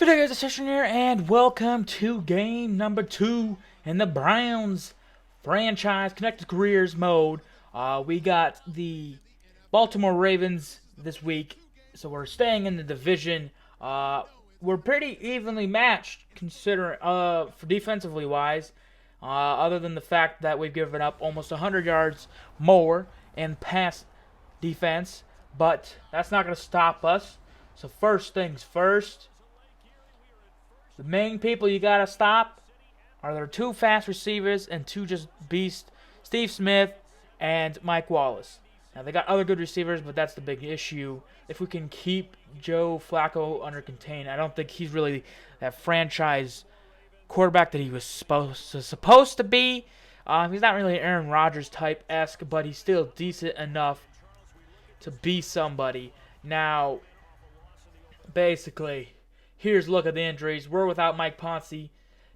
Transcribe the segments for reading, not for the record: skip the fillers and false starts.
Good day guys, it's Session here, and welcome to game number 2 in the Browns franchise connected careers mode. We got the Baltimore Ravens this week, so we're staying in the division. We're pretty evenly matched, considering for defensively wise. Other than the fact that we've given up almost 100 yards more in pass defense, but that's not going to stop us. So first things first. The main people you got to stop are their two fast receivers and two just beasts, Steve Smith and Mike Wallace. Now, they got other good receivers, but that's the big issue. If we can keep Joe Flacco under contain, I don't think he's really that franchise quarterback that he was supposed to be. He's not really an Aaron Rodgers type-esque, but he's still decent enough to be somebody. Now, basically, here's a look at the injuries. We're without Mike Pouncey.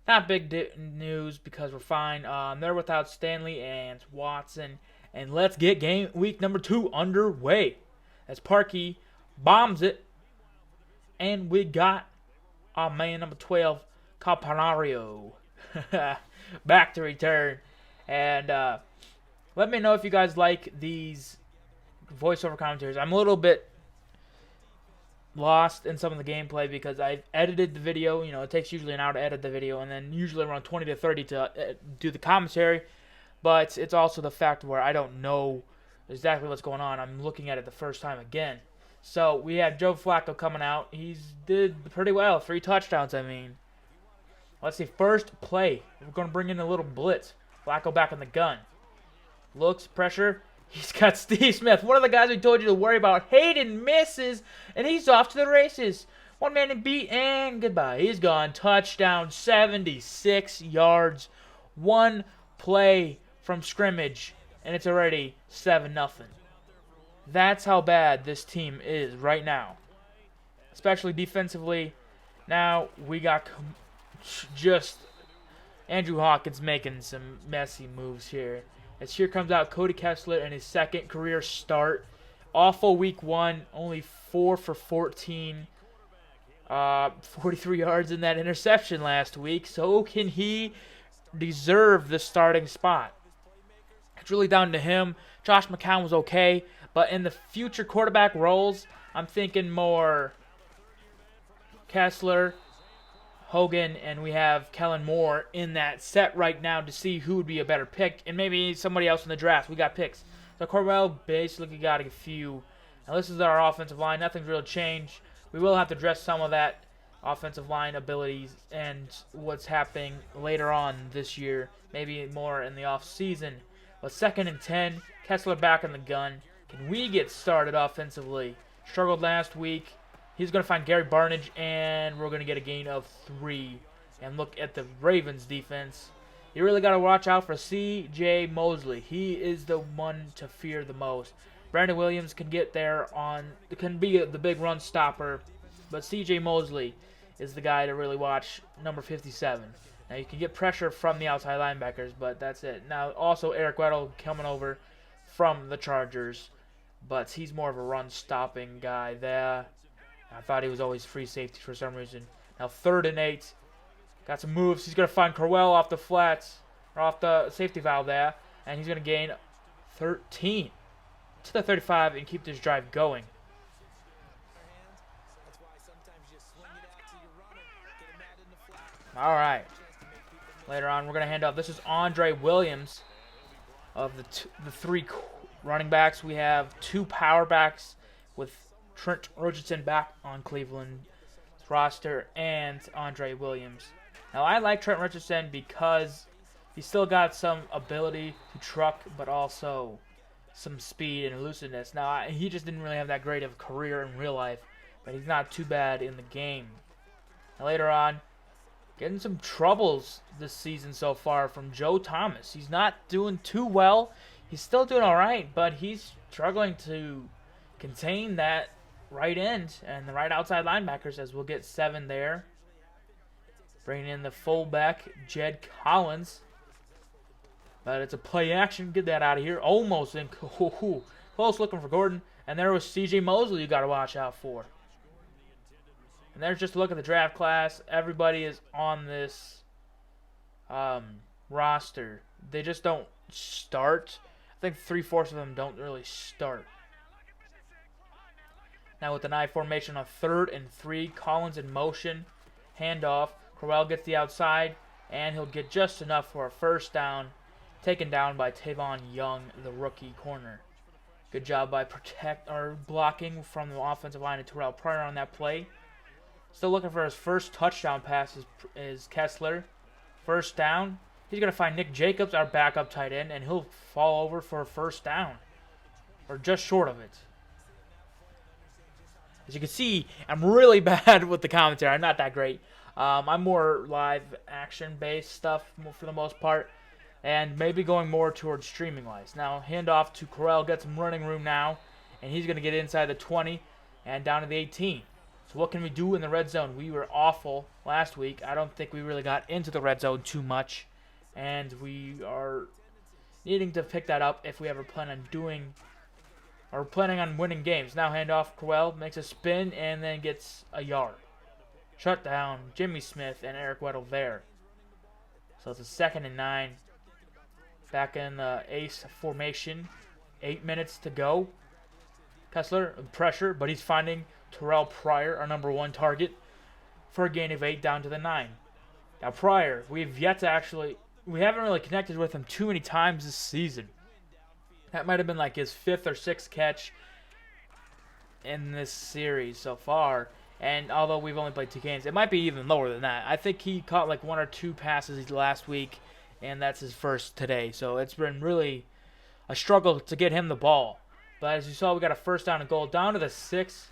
Not big news because we're fine. They're without Stanley and Watson. And let's get game week number 2 underway. As Parkey bombs it. And we got our man number 12, Campanario, back to return. And let me know if you guys like these voiceover commentaries. I'm a little bit lost in some of the gameplay because I've edited the video. You know, it takes usually an hour to edit the video, and then usually around 20 to 30 to do the commentary. But it's also the fact where I don't know exactly what's going on. I'm looking at it the first time again. So we have Joe Flacco coming out. He's did pretty well. 3 touchdowns, I mean. Let's see. First play. We're going to bring in a little blitz. Flacco back in the gun. Looks, pressure. He's got Steve Smith, one of the guys we told you to worry about. Hayden misses, and he's off to the races. One man to beat, and goodbye. He's gone. Touchdown, 76 yards. One play from scrimmage, and it's already 7-0. That's how bad this team is right now, especially defensively. Now we got just Andrew Hawkins making some messy moves here. As here comes out Cody Kessler in his second career start. Awful week 1, only 4 for 14. 43 yards in that interception last week. So can he deserve the starting spot? It's really down to him. Josh McCown was okay. But in the future quarterback roles, I'm thinking more Kessler, Hogan, and we have Kellen Moore in that set right now to see who would be a better pick, and maybe somebody else in the draft. We got picks. So Corwell basically got a few. Now this is our offensive line. Nothing's really changed. We will have to address some of that offensive line abilities and what's happening later on this year, maybe more in the off season. But 2nd and 10, Kessler back in the gun. Can we get started offensively? Struggled last week. He's going to find Gary Barnage, and we're going to get a gain of 3. And look at the Ravens defense. You really got to watch out for C.J. Mosley. He is the one to fear the most. Brandon Williams can get there can be the big run stopper, but C.J. Mosley is the guy to really watch, number 57. Now you can get pressure from the outside linebackers, but that's it. Now also Eric Weddle coming over from the Chargers, but he's more of a run stopping guy there. I thought he was always free safety for some reason. Now 3rd and 8. Got some moves. He's going to find Corwell off the flats, or off the safety valve there. And he's going to gain 13 to the 35 and keep this drive going. All right. Later on, we're going to hand off. This is Andre Williams of the 3 running backs. We have 2 power backs with Trent Richardson back on Cleveland's roster and Andre Williams. Now, I like Trent Richardson because he's still got some ability to truck, but also some speed and elusiveness. Now, he just didn't really have that great of a career in real life, but he's not too bad in the game. Now, later on, getting some troubles this season so far from Joe Thomas. He's not doing too well. He's still doing all right, but he's struggling to contain that right end and the right outside linebackers, as we'll get 7 there. Bringing in the fullback, Jed Collins. But it's a play action. Get that out of here. Almost in. Close looking for Gordon. And there was C.J. Mosley you got to watch out for. And there's just a look at the draft class. Everybody is on this roster. They just don't start. I think 3/4 of them don't really start. Now with an I formation on 3rd and 3, Collins in motion, handoff. Crowell gets the outside, and he'll get just enough for a first down, taken down by Tavon Young, the rookie corner. Good job by blocking from the offensive line of Terrell Pryor on that play. Still looking for his first touchdown pass is Kessler. First down. He's going to find Nick Jacobs, our backup tight end, and he'll fall over for a first down. Or just short of it. As you can see, I'm really bad with the commentary. I'm not that great. I'm more live action-based stuff for the most part. And maybe going more towards streaming-wise. Now, handoff to Corral. Gets some running room now. And he's going to get inside the 20 and down to the 18. So what can we do in the red zone? We were awful last week. I don't think we really got into the red zone too much. And we are needing to pick that up if we ever plan on doing or planning on winning games. Now handoff, Crowell makes a spin and then gets a yard. Shut down, Jimmy Smith and Eric Weddle there. So it's a 2nd and 9. Back in the ace formation. 8 minutes to go. Kessler, pressure, but he's finding Terrell Pryor, our number 1 target, for a gain of 8 down to the 9. Now Pryor, we haven't really connected with him too many times this season. That might have been like his 5th or 6th catch in this series so far. And although we've only played 2 games, it might be even lower than that. I think he caught like 1 or 2 passes last week, and that's his first today. So it's been really a struggle to get him the ball. But as you saw, we got a first down and goal down to the 6.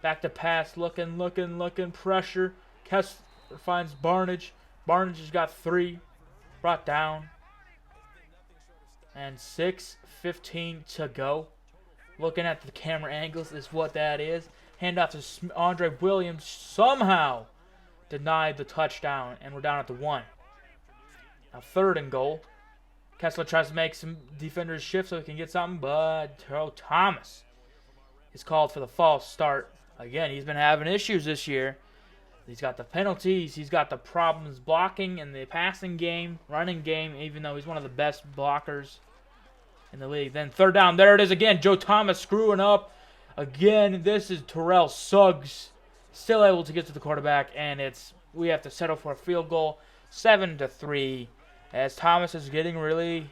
Back to pass, looking, pressure. Kessler finds Barnage. Barnage has got 3. Brought down. And 6:15 to go. Looking at the camera angles is what that is. Handoff to Andre Williams. Somehow denied the touchdown, and we're down at the 1. Now 3rd and goal. Kessler tries to make some defenders shift so he can get something, but Terrell Thomas is called for the false start. Again, he's been having issues this year. He's got the penalties. He's got the problems blocking in the passing game, running game, even though he's one of the best blockers in the league. Then 3rd down. There it is again. Joe Thomas screwing up. Again, this is Terrell Suggs. Still able to get to the quarterback, and we have to settle for a field goal. 7-3. As Thomas is getting really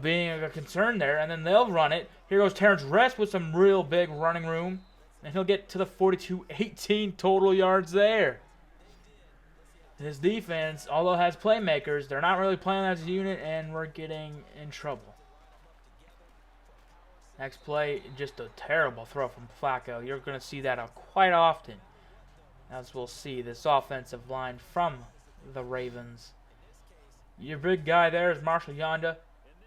being a concern there. And then they'll run it. Here goes Terrence Rest with some real big running room. And he'll get to the 42, 18 total yards there. His defense, although has playmakers, they're not really playing as a unit, and we're getting in trouble. Next play, just a terrible throw from Flacco. You're going to see that quite often, as we'll see this offensive line from the Ravens. Your big guy there is Marshall Yonda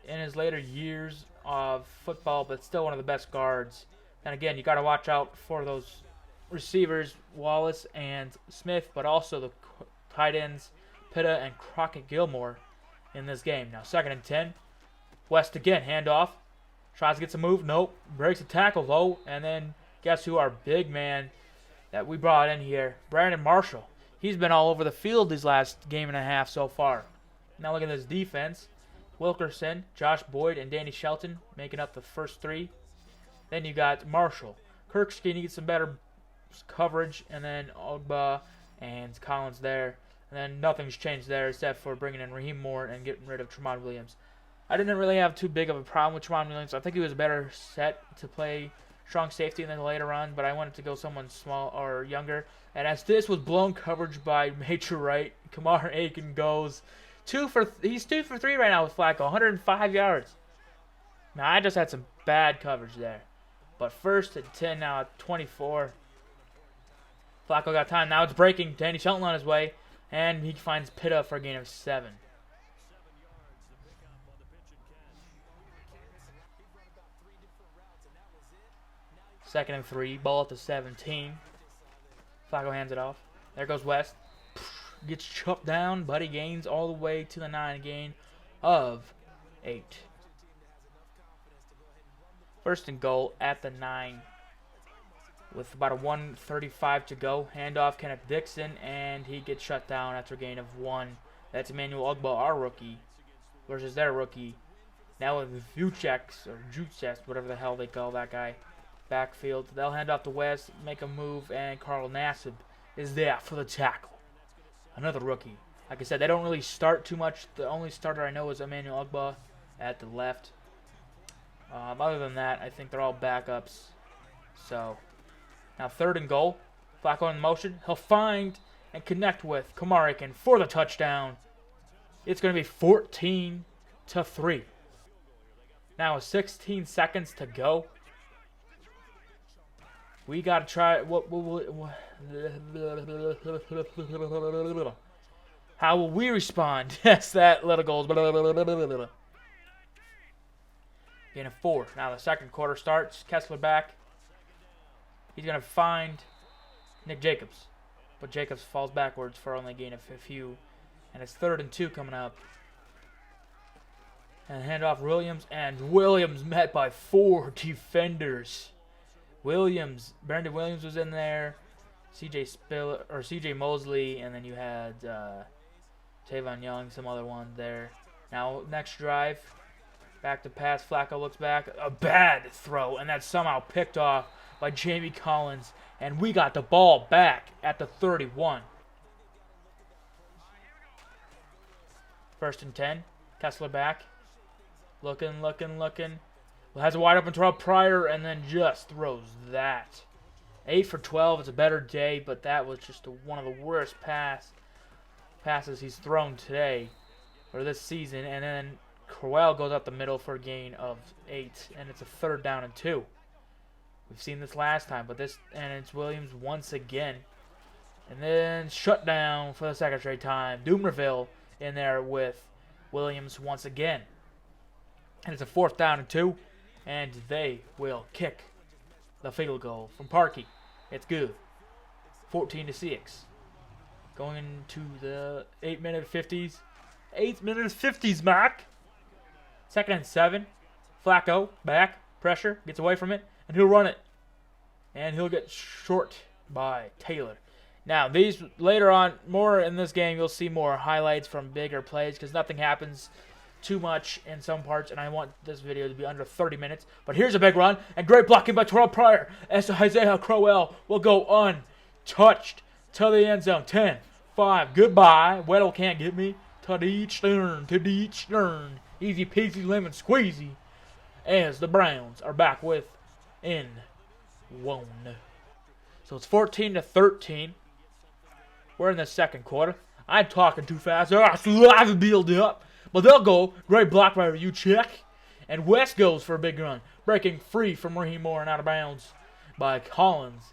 in his later years of football, but still one of the best guards. And again, you got to watch out for those receivers, Wallace and Smith, but also the tight ends, Pitta and Crockett Gilmore in this game. Now 2nd and 10. West again, handoff. Tries to get some move. Nope. Breaks a tackle, though. And then guess who our big man that we brought in here? Brandon Marshall. He's been all over the field these last game and a half so far. Now look at this defense. Wilkerson, Josh Boyd, and Danny Shelton making up the first 3. Then you got Marshall. Kirksky needs some better coverage. And then Ogba and Collins there. And then nothing's changed there except for bringing in Raheem Moore and getting rid of Tremont Williams. I didn't really have too big of a problem with Tremont Williams. I think he was better set to play strong safety in the later on, but I wanted to go someone small or younger. And as this was blown coverage by Major Wright, Kamar Aiken goes he's 2 for 3 right now with Flacco, 105 yards. Now I just had some bad coverage there. But 1st and 10 now at 24. Flacco got time. Now it's breaking. Danny Shelton on his way. And he finds Pitta for a gain of 7. Second and 3. Ball at the 17. Flacco hands it off. There goes West. Gets chopped down, but he gains all the way to the 9. Gain of 8. 1st and goal at the 9. with about a 1:35 to go. Handoff, Kenneth Dixon, and he gets shut down after a gain of 1. That's Emmanuel Ugba, our rookie, versus their rookie. Now with Vucex, or Jucex, whatever the hell they call that guy, backfield. They'll hand off to West, make a move, and Carl Nassib is there for the tackle. Another rookie. Like I said, they don't really start too much. The only starter I know is Emmanuel Ugba at the left. Other than that, I think they're all backups. So, now 3rd and goal. Flacco in motion. He'll find and connect with Kamar Aiken for the touchdown. It's going to be 14-3. Now 16 seconds to go. We got to try. How will we respond? Yes, that little goals. Gain of 4. Now the second quarter starts. Kessler back. He's going to find Nick Jacobs. But Jacobs falls backwards for only a gain of a few. And it's 3rd and 2 coming up. And handoff Williams. And Williams met by 4 defenders. Brandon Williams was in there. CJ Mosley. And then you had Tavon Young, some other one there. Now next drive. Back to pass. Flacco looks back. A bad throw. And that's somehow picked off by Jamie Collins. And we got the ball back at the 31. 1st and 10. Kessler back. Looking. Well, has a wide open throw Pryor and then just throws that. 8 for 12. It's a better day, but that was just one of the worst passes he's thrown today or this season. And then Crowell goes up the middle for a gain of 8, and it's a 3rd down and 2. We've seen this last time, but it's Williams once again. And then shut down for the 2nd straight time. Dumerville in there with Williams once again. And it's a 4th down and 2, and they will kick the field goal from Parkey. It's good. 14-6. Going into the 8-minute 50s. 8-minute 50s, Mac. 2nd and 7. Flacco back, pressure, gets away from it, and he'll run it. And he'll get short by Taylor. Now, these later on, more in this game, you'll see more highlights from bigger plays because nothing happens too much in some parts, and I want this video to be under 30 minutes. But here's a big run, and great blocking by Terrell Pryor as Isaiah Crowell will go untouched to the end zone. 10, 5, goodbye. Weddle can't get me. To the each turn. Easy peasy lemon squeezy as the Browns are back within 1. So it's 14-13. We're in the 2nd quarter. I'm talking too fast. I'll build up. But they'll go. Great block by Vucex. And West goes for a big run. Breaking free from Raheem Moore and out of bounds by Collins.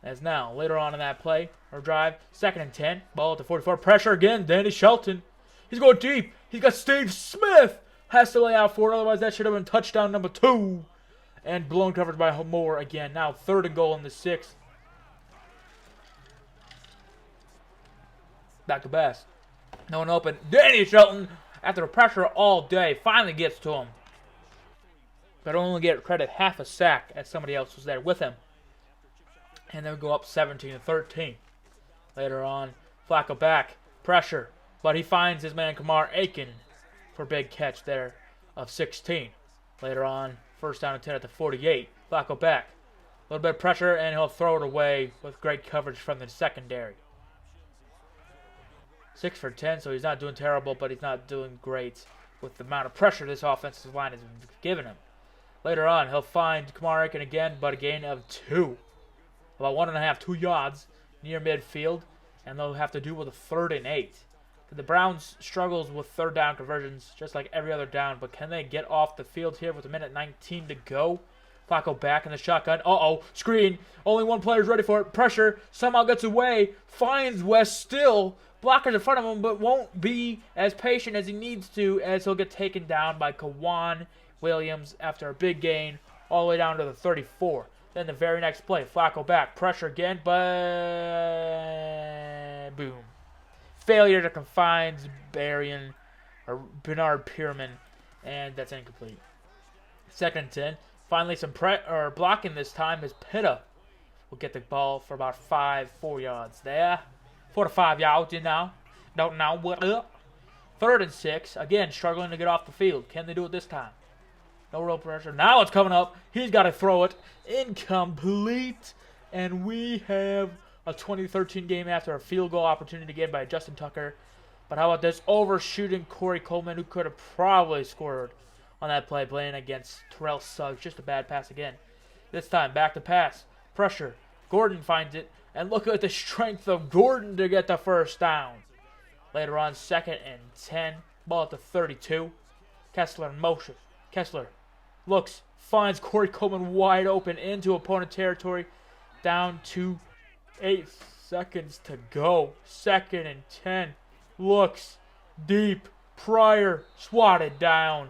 As now, later on in that play or drive, 2nd and 10. Ball at the 44. Pressure again. Danny Shelton. He's going deep. He's got Steve Smith. Has to lay out for it. Otherwise, that should have been touchdown number 2. And blown coverage by Moore again. Now 3rd and goal in the 6th. Back to Bass. No one open. Danny Shelton, after the pressure all day, finally gets to him. But only get credit half a sack as somebody else was there with him. And they'll go up 17-13. Later on, Flacco back. Pressure. But he finds his man Kamar Aiken for a big catch there of 16. Later on, 1st down and 10 at the 48. Flacco back. A little bit of pressure, and he'll throw it away with great coverage from the secondary. 6 for 10, so he's not doing terrible, but he's not doing great with the amount of pressure this offensive line has given him. Later on, he'll find Kamar Aiken again, but a gain of 2. About 1.5, 2 yards near midfield, and they'll have to do with a 3rd and 8. The Browns struggles with 3rd down conversions, just like every other down, but can they get off the field here with 1:19 to go? Flacco back in the shotgun. Screen. Only one player's ready for it. Pressure. Somehow gets away. Finds West still. Blockers in front of him, but won't be as patient as he needs to, as he'll get taken down by Kawan Williams after a big gain all the way down to the 34. Then the very next play, Flacco back. Pressure again, but boom. Failure to confine Bernard Pierman, and that's incomplete. 2nd and 10. Finally, some blocking this time is Pitta will get the ball for about 4 yards there. 4 to 5 yards, you know. Don't know what up. 3rd and 6. Again, struggling to get off the field. Can they do it this time? No real pressure. Now it's coming up. He's got to throw it. Incomplete. And we have a 2013 game after a field goal opportunity again by Justin Tucker. But how about this overshooting Corey Coleman, who could have probably scored on that play, playing against Terrell Suggs. Just a bad pass again. This time, back to pass. Pressure. Gordon finds it. And look at the strength of Gordon to get the first down. Later on, 2nd and 10. Ball at the 32. Kessler in motion. Kessler looks, finds Corey Coleman wide open into opponent territory. Down to 8 seconds to go. 2nd and 10. Looks deep. Pryor swatted down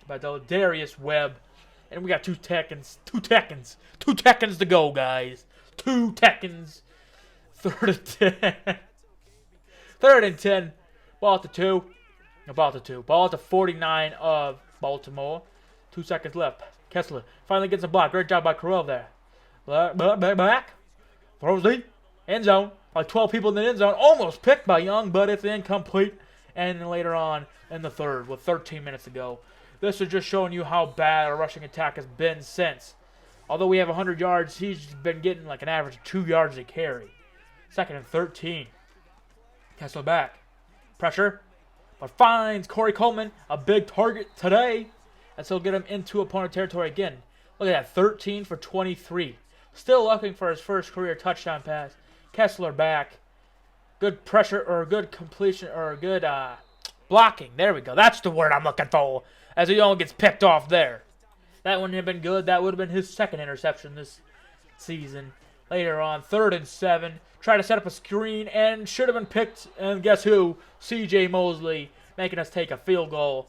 by Darius Webb. And we got 2 seconds. 2 seconds. 2 seconds to go, guys. 2 seconds. 3rd and 10. 3rd and 10. Ball at the 2. Ball at the 2. Ball at the 49 of Baltimore. 2 seconds left. Kessler finally gets a block. Great job by Correll there. Back. Throws deep. End zone. Like 12 people in the end zone. Almost picked by Young, but it's incomplete. And then later on in the 3rd with 13 minutes to go. This is just showing you how bad our rushing attack has been since. Although we have 100 yards, he's been getting like an average of 2 yards a carry. 2nd and 13. Kessler back. Pressure. But finds Corey Coleman, a big target today. And so get him into opponent territory again. Look at that, 13 for 23. Still looking for his first career touchdown pass. Kessler back. Good pressure, or good completion, or good blocking. There we go. That's the word I'm looking for. As he only gets picked off there. That wouldn't have been good. That would have been his 2nd interception this season. Later on, 3rd and 7. Try to set up a screen and should have been picked. And guess who? C.J. Mosley making us take a field goal.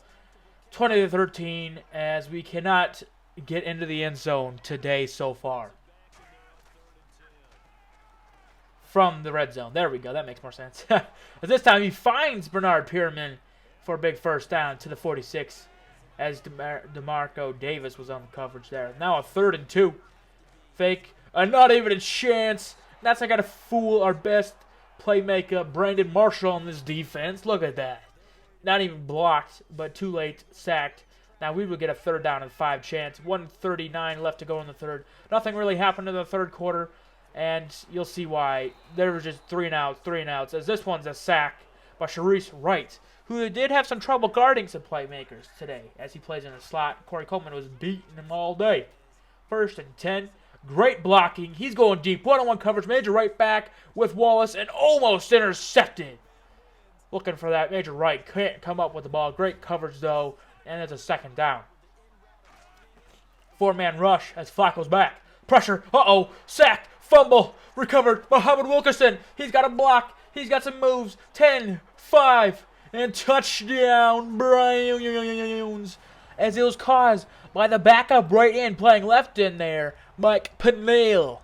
20 to 13, as we cannot get into the end zone today so far. From the red zone. There we go. That makes more sense. As this time he finds Bernard Pierman for a big first down to the 46. As DeMarco Davis was on the coverage there. Now a 3rd and 2. Fake. Not even a chance. That's not going to fool our best playmaker, Brandon Marshall, on this defense. Look at that. Not even blocked, but too late. Sacked. Now we would get a 3rd down and 5 chance. 1:39 left to go in the 3rd. Nothing really happened in the 3rd quarter. And you'll see why. There was just 3 and outs. As this one's a sack by Sharice Wright, who did have some trouble guarding some playmakers today as he plays in the slot. Corey Coleman was beating him all day. 1st and 10. Great blocking. He's going deep. 1-on-1 coverage. Major Wright back with Wallace and almost intercepted. Looking for that. Major Wright can't come up with the ball. Great coverage, though. And it's a 2nd down. 4-man rush as Flacco's back. Pressure. Uh-oh. Sacked. Fumble. Recovered. Muhammad Wilkerson. He's got a block. He's got some moves. 10, 5, and touchdown Browns. As it was caused by the backup right end playing left in there, Mike Pennell.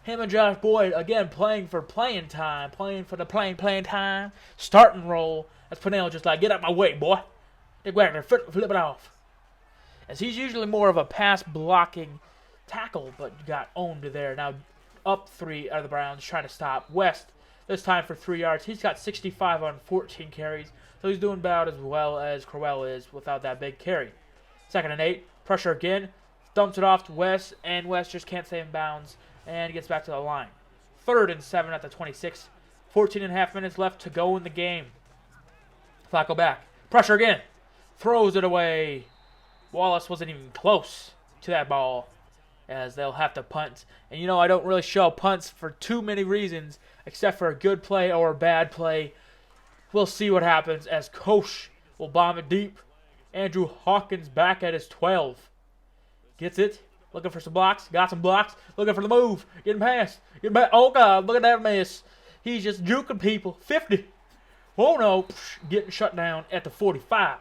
Him and Josh Boyd, again, playing for playing time. Playing for the playing time. Starting role. As Pennell just like, get out my way, boy. Dick Wagner, flip it off. As he's usually more of a pass blocking tackle, but got owned there. Now up 3 out of the Browns, trying to stop West. This time for 3 yards. He's got 65 on 14 carries. So he's doing about as well as Crowell is without that big carry. 2nd and 8. Pressure again. Dumps it off to West. And West just can't stay in bounds. And gets back to the line. 3rd and 7 at the 26. 14.5 minutes left to go in the game. Flacco back. Pressure again. Throws it away. Wallace wasn't even close to that ball. As they'll have to punt. And you know, I don't really show punts for too many reasons. Except for a good play or a bad play. We'll see what happens as Koch will bomb it deep. Andrew Hawkins back at his 12. Gets it. Looking for some blocks. Got some blocks. Looking for the move. Getting past. Getting back. Oh, God. Look at that miss. He's just juking people. 50. Oh, no. Getting shut down at the 45.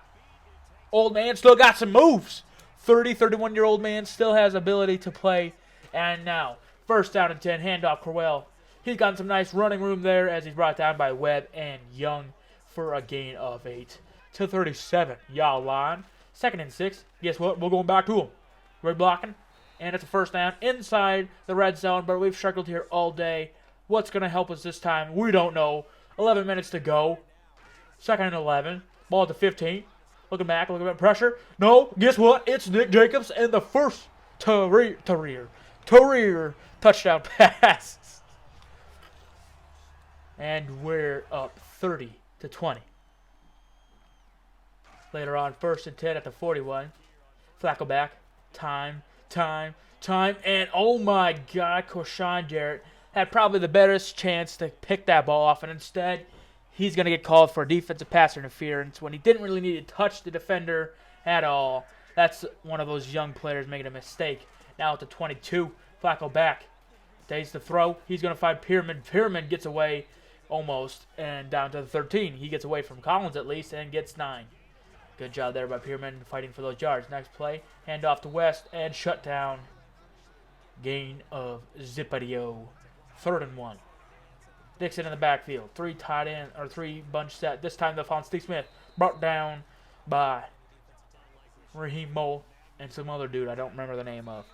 Old man still got some moves. 31-year-old man still has ability to play. And now, 1st down and 10. Handoff Crowell. He's got some nice running room there as he's brought down by Webb and Young for a gain of 8 to 37. Y'all line. 2nd and 6. Guess what? We're going back to him. Red blocking. And it's a first down inside the red zone, but we've struggled here all day. What's going to help us this time? We don't know. 11 minutes to go. Second and 11. Ball at the 15. Looking back, pressure. No, guess what? It's Nick Jacobs and the first Terrier touchdown pass. And we're up 30-20. Later on, 1st and 10 at the 41. Flacco back. Time. And oh my God, Koshawn Jarrett had probably the best chance to pick that ball off. And instead, he's going to get called for defensive pass interference when he didn't really need to touch the defender at all. That's one of those young players making a mistake. Now at the 22, Flacco back. Takes the throw. He's going to find Pierman. Pierman gets away almost and down to the 13. He gets away from Collins at least and gets 9. Good job there by Pierman fighting for those yards. Next play, hand off to West and shut down. Gain of Zipadio. 3rd and 1. Dixon in the backfield. 3 bunch set. This time they'll find Steve Smith. Brought down by Raheem Mole and some other dude I don't remember the name of.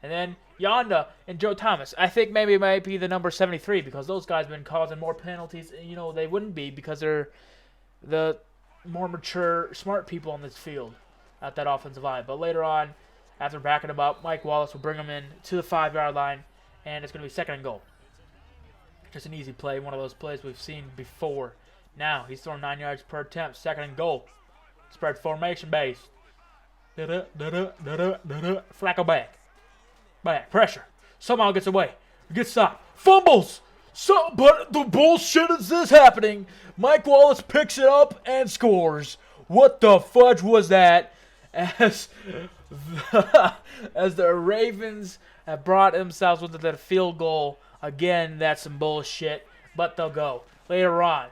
And then Yonda and Joe Thomas. I think maybe it might be the number 73 because those guys have been causing more penalties. You know, they wouldn't be because they're the more mature, smart people on this field at that offensive line. But later on, after backing them up, Mike Wallace will bring them in to the 5-yard line, and it's going to be 2nd and goal. Just an easy play, one of those plays we've seen before. Now, he's throwing 9 yards per attempt, 2nd and goal. Spread formation base. Flacco back. Pressure. Somehow gets away. Gets stopped. Fumbles! But the bullshit is this happening. Mike Wallace picks it up and scores. What the fudge was that? As the Ravens have brought themselves into that field goal. Again, that's some bullshit. But they'll go. Later on.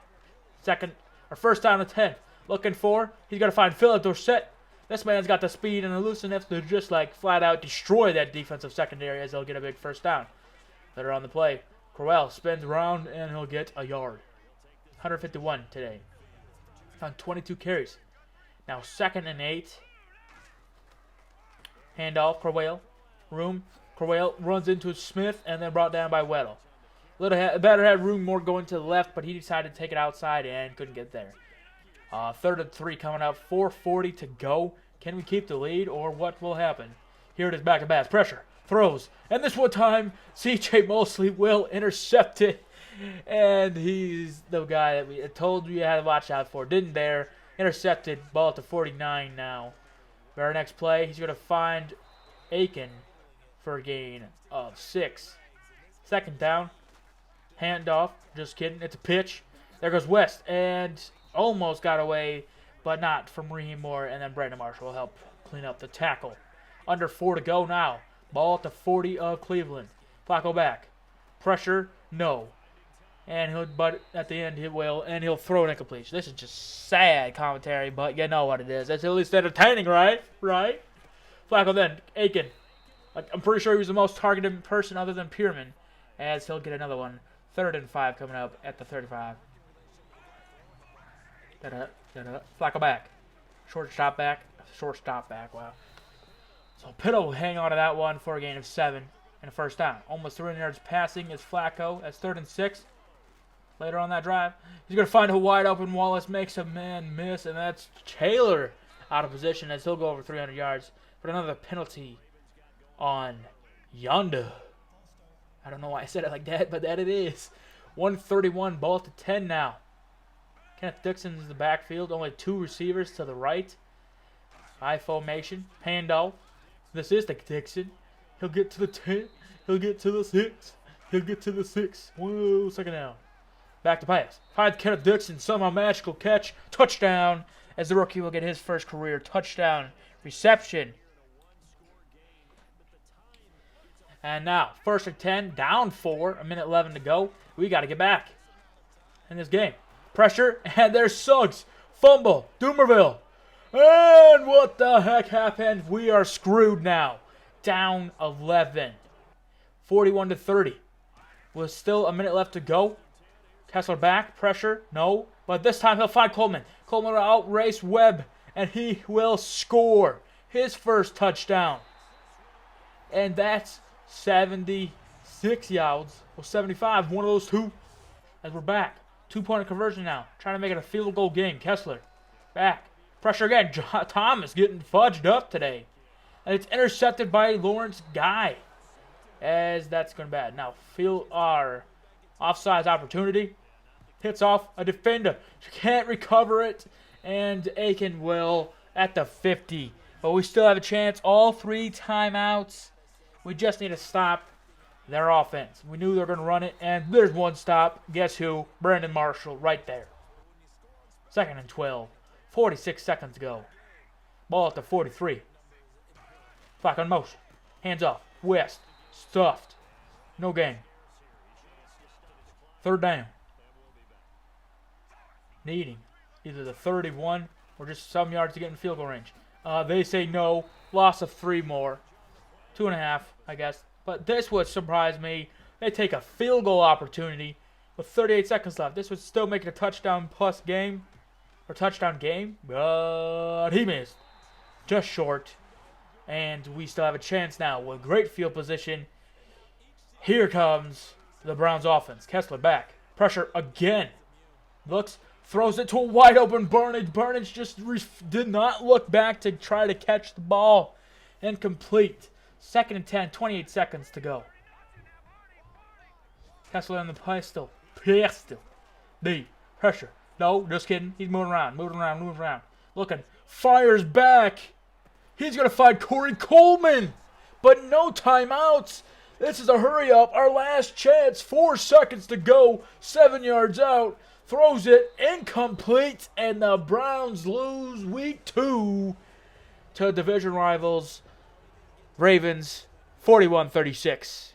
1st down and 10. Looking for. He's got to find Philip Dorsett. This man's got the speed and elusiveness to just like flat out destroy that defensive secondary as they'll get a big 1st down. Later on the play. Crowell spins around and he'll get a yard. 151 today. On 22 carries. Now 2nd and 8. Handoff, Crowell. Crowell runs into Smith and then brought down by Weddle. Better had room more going to the left, but he decided to take it outside and couldn't get there. 3rd and 3 coming up. 4:40 to go. Can we keep the lead or what will happen? Here it is back to back. Pressure. Throws. And this one time, C.J. Mosley will intercept it. And he's the guy that we told you had to watch out for. Didn't there. Intercepted. Ball to 49 now. For our next play, he's going to find Aiken for a gain of 6. 2nd down. Handoff. Just kidding. It's a pitch. There goes West. And almost got away, but not from Raheem Moore. And then Brandon Marshall will help clean up the tackle. Under 4 to go now. Ball at the 40 of Cleveland. Flacco back. Pressure, no. But at the end he will, and he'll throw an incompletion. This is just sad commentary, but you know what it is. It's at least entertaining, right? Right? Flacco then, Aiken. I'm pretty sure he was the most targeted person other than Pierman, as he'll get another one. 3rd and 5 coming up at the 35. Flacco back. Short stop back, wow. So Pittle will hang on to that one for a gain of 7 and a 1st down. Almost 300 yards passing is Flacco. That's 3rd and 6. Later on that drive, he's going to find a wide open Wallace, makes a man miss, and that's Taylor out of position as he'll go over 300 yards. But another penalty on Yonda. I don't know why I said it like that, but that it is. 131, ball to 10 now. Kenneth Dixon's in the backfield, only 2 receivers to the right. High formation, handoff. This is the Dixon. He'll get to the 10. He'll get to the 6. He'll get to the 6. Whoa, 2nd down. Back to pass. Finds Kenneth Dixon. Somehow magical catch. Touchdown. As the rookie will get his first career touchdown reception. And now, 1st and 10. Down 4. 1:11 to go. We got to get back in this game. Pressure. And there's Suggs. Fumble. Doomerville. And what the heck happened? We are screwed now. Down 11. 41-30. With still a minute left to go. Kessler back. Pressure. No. But this time he'll find Coleman. Coleman will outrace Webb. And he will score his first touchdown. And that's 76 yards. Or 75. One of those two. As we're back. 2-point conversion now. Trying to make it a field goal game. Kessler. Back. Pressure again. Thomas getting fudged up today. And it's intercepted by Lawrence Guy. As that's going bad. Now, field our offsides opportunity. Hits off a defender. Can't recover it. And Aiken will at the 50. But we still have a chance. All 3 timeouts. We just need to stop their offense. We knew they were going to run it. And there's one stop. Guess who? Brandon Marshall right there. 2nd and 12. 46 seconds to go. Ball at the 43. Clock on motion. Hands off. West. Stuffed. No gain. 3rd down. Needing either the 31 or just some yards to get in field goal range. They say no. Loss of 3 more. 2.5, I guess. But this would surprise me. They take a field goal opportunity with 38 seconds left. This would still make it a touchdown plus game. Or touchdown game. But he missed. Just short. And we still have a chance now with great field position. Here comes the Browns offense. Kessler back. Pressure again. Looks. Throws it to a wide open Burnage. Burnage just did not look back to try to catch the ball. Incomplete. 2nd and 10. 28 seconds to go. Kessler in the pistol. D. Pressure. No, just kidding. He's moving around. Looking. Fires back. He's going to find Corey Coleman. But no timeouts. This is a hurry up. Our last chance. 4 seconds to go. 7 yards out. Throws it incomplete. And the Browns lose week 2 to division rivals Ravens 41-36.